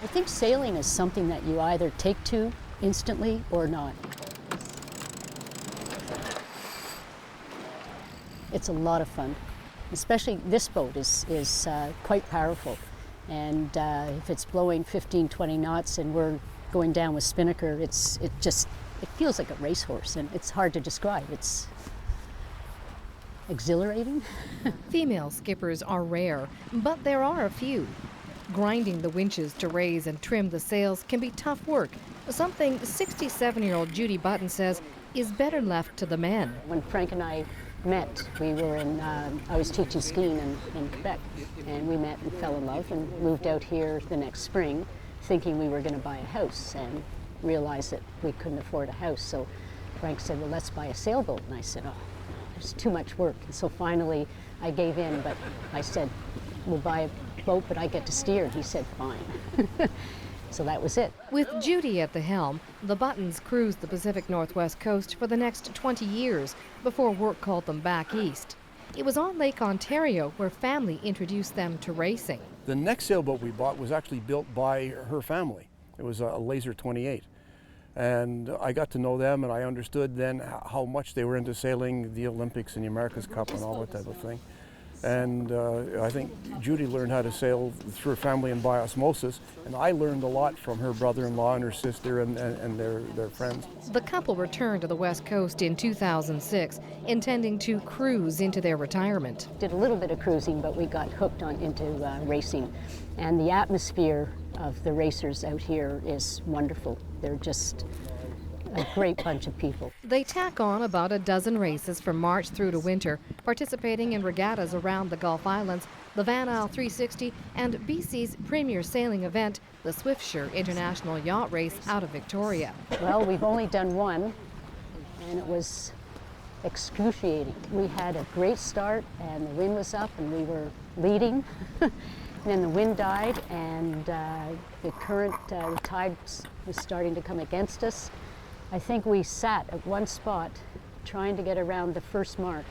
I think sailing is something that you either take to instantly or not. It's a lot of fun. Especially this boat is quite powerful. And if it's blowing 15, 20 knots and we're going down with spinnaker, it feels like a racehorse, and it's hard to describe. It's exhilarating. Female skippers are rare, but there are a few. Grinding the winches to raise and trim the sails can be tough work, something 67-year-old Judy Button says is better left to the men. When Frank and I met, we were I was teaching skiing in Quebec, and we met and fell in love and moved out here the next spring thinking we were going to buy a house, and realized that we couldn't afford a house. So Frank said, well, let's buy a sailboat. And I said, oh, there's too much work. And so finally I gave in, but I said, we'll buy a boat, but I get to steer. And he said, fine. So that was it. With Judy at the helm, the Buttons cruised the Pacific Northwest coast for the next 20 years before work called them back east. It was on Lake Ontario where family introduced them to racing. The next sailboat we bought was actually built by her family. It was a Laser 28. And I got to know them, and I understood then how much they were into sailing, the Olympics and the America's Cup and all that type of thing. And I think Judy learned how to sail through her family and by osmosis, and I learned a lot from her brother-in-law and her sister and their friends. The couple returned to the West Coast in 2006, intending to cruise into their retirement. Did a little bit of cruising, but we got hooked into racing. And the atmosphere of the racers out here is wonderful. They're just a great bunch of people. They tack on about a dozen races from March through to winter, participating in regattas around the Gulf Islands, the Van Isle 360, and BC's premier sailing event, the Swiftsure International Yacht Race out of Victoria. Well, we've only done one, and it was excruciating. We had a great start, and the wind was up, and we were leading. And then the wind died, and the current, the tide was starting to come against us. I think we sat at one spot trying to get around the first mark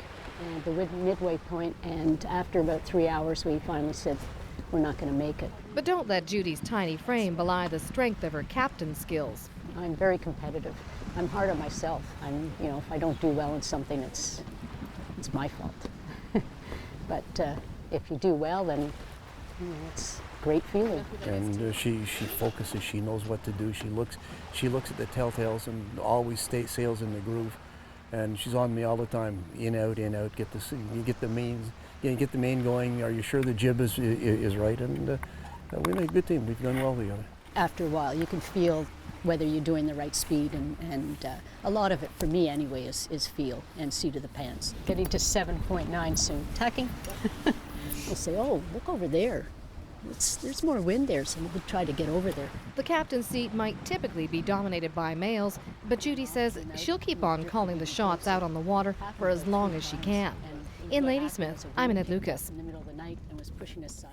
and the midway point, and after about 3 hours we finally said, we're not going to make it. But don't let Judy's tiny frame belie the strength of her captain's skills. I'm very competitive. I'm hard on myself. If I don't do well in something, it's my fault. But if you do well, then it's a great feeling. And she focuses. She knows what to do. She looks at the telltales and always sails in the groove. And she's on me all the time. In out. Get the main going. Are you sure the jib is right? And we make a good team. We've done well together. After a while, you can feel whether you're doing the right speed, and a lot of it, for me anyway, is feel and seat of the pants. Getting to 7.9 soon. Tacking. We'll say, oh, look over there. There's more wind there, so we'll try to get over there. The captain's seat might typically be dominated by males, but Judy says she'll keep on calling the shots out on the water for as long as she can. In Ladysmith, I'm Annette Lucas. In the middle of the night and was pushing us side.